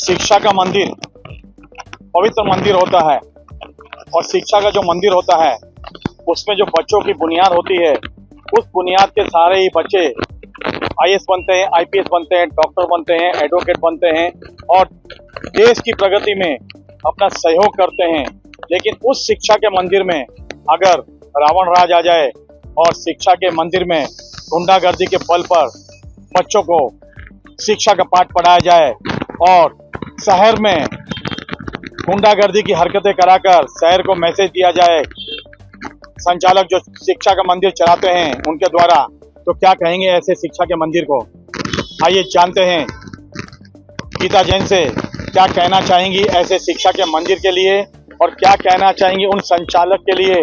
शिक्षा का मंदिर पवित्र मंदिर होता है और शिक्षा का जो मंदिर होता है उसमें जो बच्चों की बुनियाद होती है, उस बुनियाद के सारे ही बच्चे आईएएस बनते हैं, आईपीएस बनते हैं, डॉक्टर बनते हैं, एडवोकेट बनते हैं और देश की प्रगति में अपना सहयोग करते हैं। लेकिन उस शिक्षा के मंदिर में अगर रावण राज आ जाए और शिक्षा के मंदिर में गुंडागर्दी के बल पर बच्चों को शिक्षा का पाठ पढ़ाया जाए और शहर में गुंडागर्दी की हरकतें कराकर शहर को मैसेज दिया जाए, संचालक जो शिक्षा का मंदिर चलाते हैं उनके द्वारा, तो क्या कहेंगे ऐसे शिक्षा के मंदिर को? आइए जानते हैं गीता जैन से क्या कहना चाहेंगी ऐसे शिक्षा के मंदिर के लिए और क्या कहना चाहेंगी उन संचालक के लिए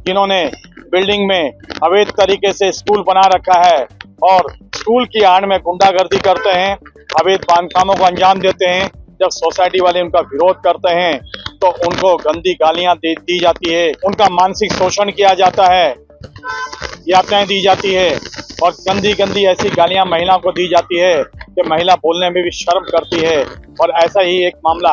जिन्होंने बिल्डिंग में अवैध तरीके से स्कूल बना रखा है और स्कूल की आड़ में गुंडागर्दी करते हैं, अवैध बांधकामों को अंजाम देते हैं। जब सोसाइटी वाले उनका विरोध करते हैं तो उनको गंदी गालियां दी जाती है, उनका मानसिक शोषण किया जाता है, यातनाएं दी जाती है और गंदी गंदी ऐसी गालियां महिलाओं को दी जाती है कि महिला बोलने में भी शर्म करती है। और ऐसा ही एक मामला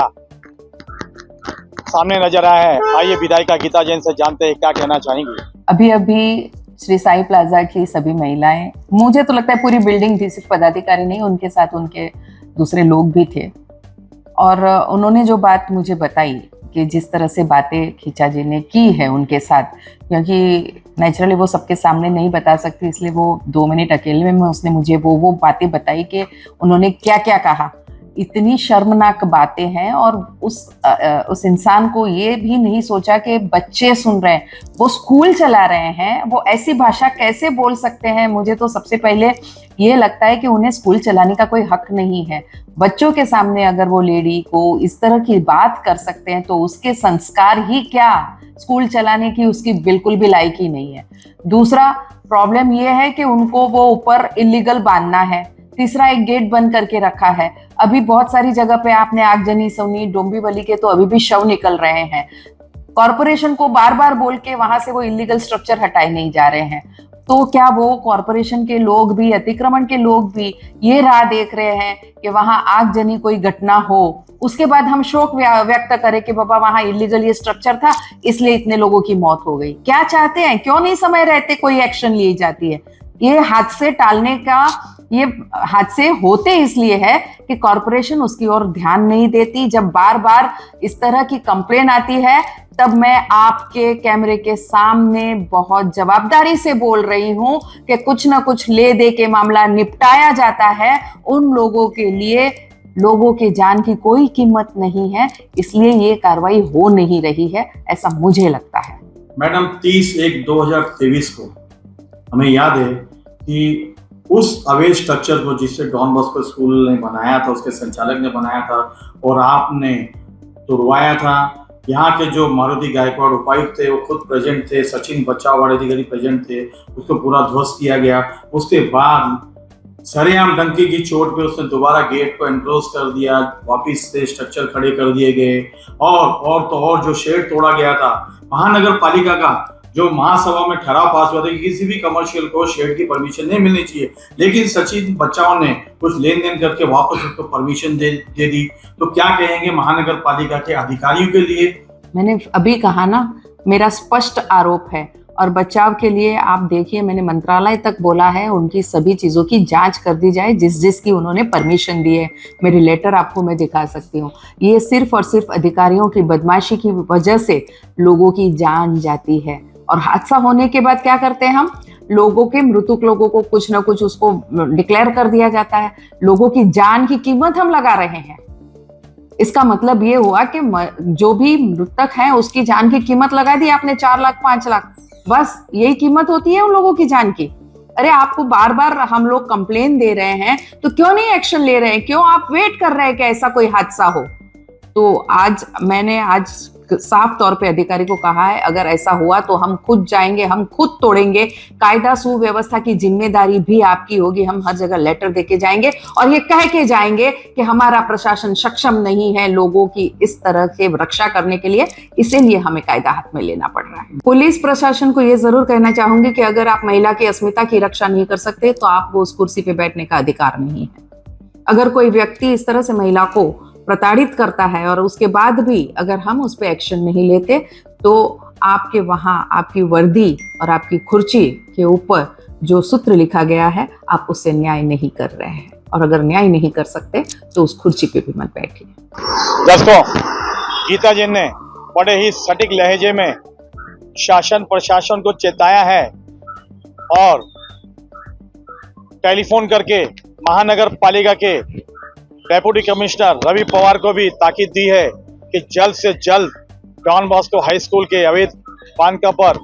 सामने नजर आया है। आइए विधायिका गीता जैन से जानते हैं क्या कहना चाहेंगी। अभी अभी श्री साई प्लाजा की सभी महिलाएं, मुझे तो लगता है पूरी बिल्डिंग थी, सिर्फ पदाधिकारी नहीं, उनके साथ उनके दूसरे लोग भी थे और उन्होंने जो बात मुझे बताई कि जिस तरह से बातें खींचा जी ने की है उनके साथ, क्योंकि नेचुरली वो सबके सामने नहीं बता सकती, इसलिए वो 2 मिनट अकेले में उसने मुझे वो बातें बताई कि उन्होंने क्या क्या कहा। इतनी शर्मनाक बातें हैं और उस इंसान को ये भी नहीं सोचा कि बच्चे सुन रहे हैं, वो स्कूल चला रहे हैं, वो ऐसी भाषा कैसे बोल सकते हैं। मुझे तो सबसे पहले ये लगता है कि उन्हें स्कूल चलाने का कोई हक नहीं है। बच्चों के सामने अगर वो लेडी को इस तरह की बात कर सकते हैं तो उसके संस्कार ही क्या, स्कूल चलाने की उसकी बिल्कुल भी लायकी नहीं है। दूसरा प्रॉब्लम ये है कि उनको वो ऊपर इलीगल बांधना है। तीसरा, एक गेट बंद करके रखा है। अभी बहुत सारी जगह पे आपने आगजनी, सवनी, डोंबिवली के तो अभी भी शव निकल रहे हैं। कॉरपोरेशन को बार बार बोल के वहां से वो इलीगल स्ट्रक्चर हटाए नहीं जा रहे हैं। तो क्या वो कॉरपोरेशन के लोग भी, अतिक्रमण के लोग भी ये राह देख रहे हैं कि वहां आगजनी कोई घटना हो, उसके बाद हम शोक व्यक्त करें कि बाबा वहां इलीगल ये स्ट्रक्चर था इसलिए इतने लोगों की मौत हो गई? क्या चाहते हैं? क्यों नहीं समय रहते कोई एक्शन ली जाती है? ये हादसे टालने का, ये हादसे होते इसलिए है कि कॉरपोरेशन उसकी ओर ध्यान नहीं देती। जब बार बार इस तरह की कंप्लेन आती है तब मैं आपके कैमरे के सामने बहुत जवाबदारी से बोल रही हूं कि कुछ ना कुछ ले दे के मामला निपटाया जाता है। उन लोगों के लिए लोगों के जान की कोई कीमत नहीं है, इसलिए ये कार्रवाई हो नहीं रही है, ऐसा मुझे लगता है। मैडम, 30/1/2023 को हमें याद है कि उस अवैध स्ट्रक्चर को जिससे डॉन बॉस्को स्कूल ने बनाया था, उसके संचालक ने बनाया था और आपने तुड़वाया था। यहाँ के जो मारुति गायकवाड़ उपायुक्त थे वो खुद प्रेजेंट थे, सचिन बचाव अधिकारी प्रेजेंट थे, उसको पूरा ध्वस्त किया गया। उसके बाद सरेआम डंकी की चोट पे उसने दोबारा गेट को एनक्लोज कर दिया, वापिस से स्ट्रक्चर खड़े कर दिए गए और जो शेड तोड़ा गया था, महानगर पालिका का जो महासभा में ठराव पास हुआ था कि किसी भी कमर्शियल को शेड की परमिशन नहीं मिलनी चाहिए, लेकिन सचिन बच्चाओं ने कुछ लेन देन करके वापस उसको परमिशन दे दी। तो क्या कहेंगे महानगर पालिका के अधिकारियों के लिए? मैंने अभी कहा ना, मेरा स्पष्ट आरोप है और बचाव के लिए आप देखिए, मैंने मंत्रालय तक बोला है उनकी सभी चीजों की जांच कर दी जाए जिसकी उन्होंने परमिशन दी है। मेरी लेटर आपको मैं दिखा सकती हूँ। ये सिर्फ और सिर्फ अधिकारियों की बदमाशी की वजह से लोगों की जान जाती है और हादसा होने के बाद क्या करते हैं हम, लोगों के, मृतक लोगों को कुछ ना कुछ उसको डिक्लेयर कर दिया जाता है। लोगों की जान की कीमत हम लगा रहे हैं। इसका मतलब ये हुआ कि जो भी मृतक है उसकी जान की कीमत लगा दी आपने, 4 लाख 5 लाख, बस यही कीमत होती है उन लोगों की जान की। अरे आपको बार बार हम लोग कंप्लेन दे रहे हैं तो क्यों नहीं एक्शन ले रहे हैं? क्यों आप वेट कर रहे हैं कि ऐसा कोई हादसा हो? तो मैंने आज साफ तौर पे अधिकारी को कहा है, अगर ऐसा हुआ तो हम खुद जाएंगे, हम खुद तोड़ेंगे। कायदा सुव्यवस्था की जिम्मेदारी भी आपकी होगी। हम हर जगह लेटर देके जाएंगे और ये कह के जाएंगे कि हमारा प्रशासन सक्षम नहीं है लोगों की इस तरह से रक्षा करने के लिए, इसीलिए हमें कायदा हाथ में लेना पड़ रहा है। पुलिस प्रशासन को ये जरूर कहना चाहूंगी कि अगर आप महिला की अस्मिता की रक्षा नहीं कर सकते तो आपको उस कुर्सी पे बैठने का अधिकार नहीं है। अगर कोई व्यक्ति इस तरह से महिला को प्रताड़ित करता है और उसके बाद भी अगर हम उस पर एक्शन नहीं लेते तो आपके वहाँ आपकी वर्दी और आपकी कुर्सी के ऊपर जो सूत्र लिखा गया है आप उससे न्याय नहीं कर रहे हैं, और अगर न्याय नहीं कर सकते तो उस कुर्सी पे भी मत बैठिए। दोस्तों, गीता जी ने बड़े ही सटीक लहजे में शासन प्रशासन को चेताया है और टेलीफोन करके महानगर पालिका के डेप्यूटी कमिश्नर रवि पवार को भी ताकीद दी है कि जल्द से जल्द डॉन बॉस्को हाई स्कूल के अवैध बांधकाम पर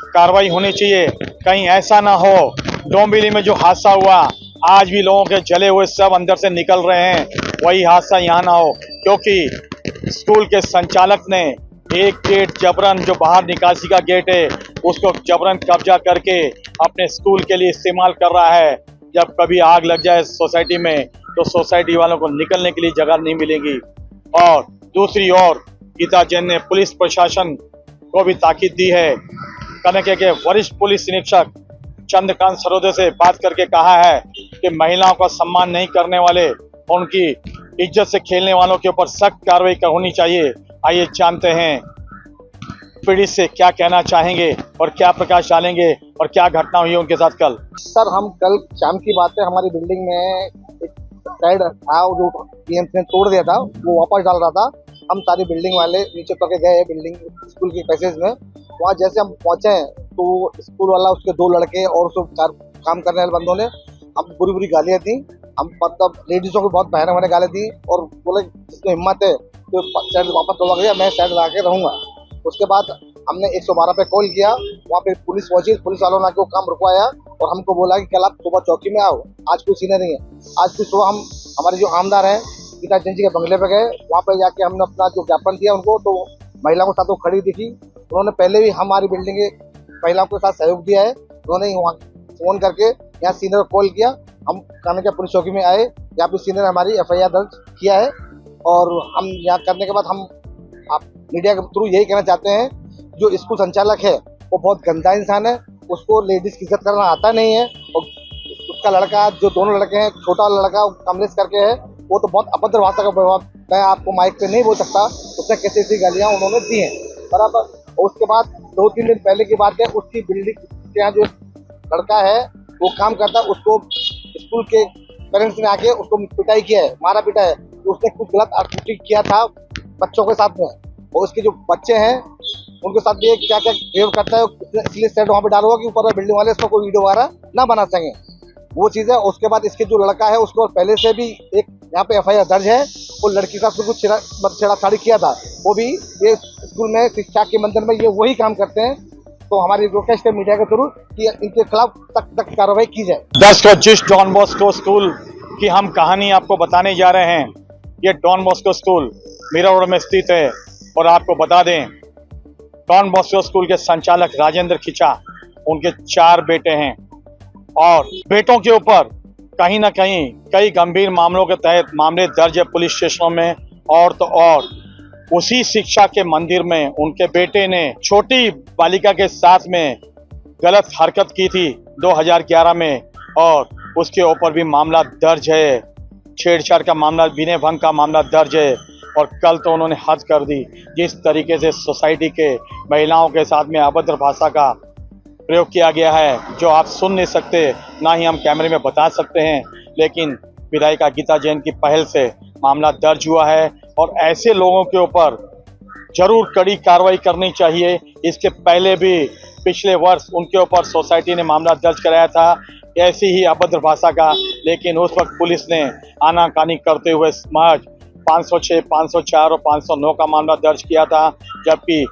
कार्रवाई होनी चाहिए। कहीं ऐसा ना हो डोंबिवली में जो हादसा हुआ, आज भी लोगों के जले हुए सब अंदर से निकल रहे हैं, वही हादसा यहाँ ना हो, क्योंकि स्कूल के संचालक ने एक गेट जबरन, जो बाहर निकासी का गेट है, उसको जबरन कब्जा करके अपने स्कूल के लिए इस्तेमाल कर रहा है। जब कभी आग लग जाए सोसाइटी में तो सोसाइटी वालों को निकलने के लिए जगह नहीं मिलेगी। और दूसरी ओर गीता जैन ने पुलिस प्रशासन को भी ताकीद दी है। कनके के वरिष्ठ पुलिस निरीक्षक चंद्रकांत सरोदे से बात करके कहा है कि महिलाओं का सम्मान नहीं करने वाले, उनकी इज्जत से खेलने वालों के ऊपर सख्त कार्रवाई होनी चाहिए। आइए जानते हैं पीड़ित से क्या कहना चाहेंगे और क्या प्रकाश डालेंगे और क्या घटना हुई उनके साथ कल। सर, हम कल शाम की बात है, हमारी बिल्डिंग में एक साइड था जो पीएमसी ने तोड़ दिया था, वो वापस डाल रहा था। हम सारी बिल्डिंग वाले नीचे उतर के गए बिल्डिंग स्कूल के पैसेज में। वहाँ जैसे हम पहुंचे तो स्कूल वाला, उसके 2 लड़के और उसको काम करने वाले बंदों ने हम बुरी बुरी गालियाँ दी। हम मतलब लेडीजों को बहुत भयानक भयानक गालियाँ दी और बोले जिसमें हिम्मत है तो साइड वापस दौड़ा गया, मैं साइड ला के रहूँगा। उसके बाद हमने 112 पे कॉल किया, वहाँ पे पुलिस पहुंची, पुलिस वालों ने आके वो काम रुकवाया और हमको बोला कि कल आप सुबह चौकी में आओ, आज कोई सीने नहीं है। आज फिर सुबह हम हमारे जो आमदार हैं गीता जैन जी के बंगले पे गए, वहाँ पे जाके हमने अपना जो ज्ञापन दिया उनको, तो महिलाओं के साथ वो खड़ी दिखी। उन्होंने पहले भी हमारी बिल्डिंग के महिलाओं के साथ सहयोग दिया है। उन्होंने वहाँ फोन करके यहाँ सीनियर को कॉल किया, हम कानके पुलिस चौकी में आए, यहाँ पे सीनियर हमारी FIR दर्ज किया है। और हम यहाँ करने के बाद हम आप मीडिया के थ्रू यही कहना चाहते हैं, जो स्कूल संचालक है वो बहुत गंदा इंसान है, उसको लेडीज की इज्जत करना आता नहीं है। और उसका लड़का, जो दोनों लड़के हैं, छोटा लड़का कमलेश करके है, वो तो बहुत अभद्र भाषा का प्रभाव, मैं आपको माइक पे नहीं बोल सकता उसने कैसी कैसी गालियाँ उन्होंने दी हैं बराबर। और उसके बाद 2-3 दिन पहले की बात है, उसकी बिल्डिंग के यहाँ जो लड़का है वो काम करता है, उसको स्कूल के पेरेंट्स ने आके उसको पिटाई किया है, मारा पीटा है। उसने कुछ गलत एक्टिविटी किया था बच्चों के साथ में, और उसके जो बच्चे हैं उनके साथ भी क्या क्या बिहेव करता है, इसलिए सेट वहाँ पे डाला हुआ कि ऊपर बिल्डिंग वाले इसको कोई वीडियो वगैरह ना बना सकें, वो चीज़ है। उसके बाद इसके जो लड़का है उसको पहले से भी एक यहाँ पे FIR दर्ज है, वो लड़की के साथ कुछ छेड़छाड़ी किया था, वो भी ये स्कूल में शिक्षा के मंदिर में ये वही काम करते हैं। तो हमारी रिक्वेस्ट है मीडिया के थ्रू कि इनके खिलाफ सख्त कार्रवाई की जाए। दोस्तों, जिस डॉन बॉस्को स्कूल की हम कहानी आपको बताने जा रहे हैं, ये Don Bosco school Mira Road में स्थित है। और आपको बता दें, डॉन बॉस्को स्कूल के संचालक राजेंद्र खिचा, उनके 4 बेटे हैं और बेटों के ऊपर कहीं ना कहीं कई गंभीर मामलों के तहत मामले दर्ज है पुलिस स्टेशनों में। और तो और उसी शिक्षा के मंदिर में उनके बेटे ने छोटी बालिका के साथ में गलत हरकत की थी 2011 में, और उसके ऊपर भी मामला दर्ज है, छेड़छाड़ का मामला, विनय भंग का मामला दर्ज है। और कल तो उन्होंने हद कर दी, जिस तरीके से सोसाइटी के महिलाओं के साथ में अभद्र भाषा का प्रयोग किया गया है, जो आप सुन नहीं सकते, ना ही हम कैमरे में बता सकते हैं। लेकिन विधायिका गीता जैन की पहल से मामला दर्ज हुआ है और ऐसे लोगों के ऊपर जरूर कड़ी कार्रवाई करनी चाहिए। इसके पहले भी पिछले वर्ष उनके ऊपर सोसाइटी ने मामला दर्ज कराया था ऐसी ही अभद्र भाषा का, लेकिन उस वक्त पुलिस ने आनाकानी करते हुए महज 506, 504 और 509 का मामला दर्ज किया था। जबकि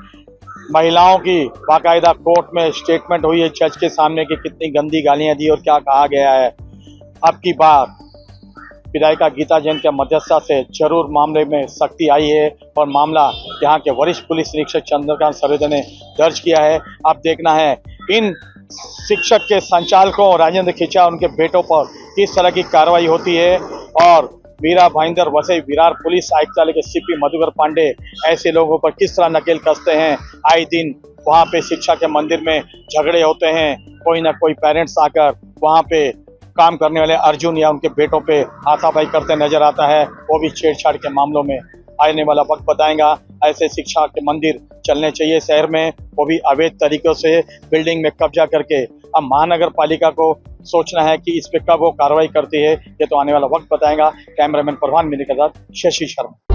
महिलाओं की बाकायदा कोर्ट में स्टेटमेंट हुई है जज के सामने कि कितनी गंदी गालियां दी और क्या कहा गया है। अब की बार विधायिका गीता जैन के मध्यस्थता से जरूर मामले में सख्ती आई है और मामला यहाँ के वरिष्ठ पुलिस निरीक्षक चंद्रकांत सरोदे ने दर्ज किया है। अब देखना है इन शिक्षक के संचालकों राजेंद्र खिचा, उनके बेटों पर किस तरह की कार्रवाई होती है। और वीरा भाईंदर वसई विरार पुलिस आयुक्तालय के CP मधुकर पांडे ऐसे लोगों पर किस तरह नकेल कसते हैं। आए दिन वहाँ पे शिक्षा के मंदिर में झगड़े होते हैं, कोई ना कोई पेरेंट्स आकर वहाँ पे काम करने वाले अर्जुन या उनके बेटों पे हाथापाई करते नजर आता है, वो भी छेड़छाड़ के मामलों में। आने वाला वक्त बताएगा। ऐसे शिक्षा के मंदिर चलने चाहिए शहर में, वो भी अवैध तरीकों से बिल्डिंग में कब्जा करके। अब महानगर पालिका को सोचना है कि इस पे कब वो कार्रवाई करती है, ये तो आने वाला वक्त बताएगा। कैमरामैन परवान मिनी के साथ शशि शर्मा।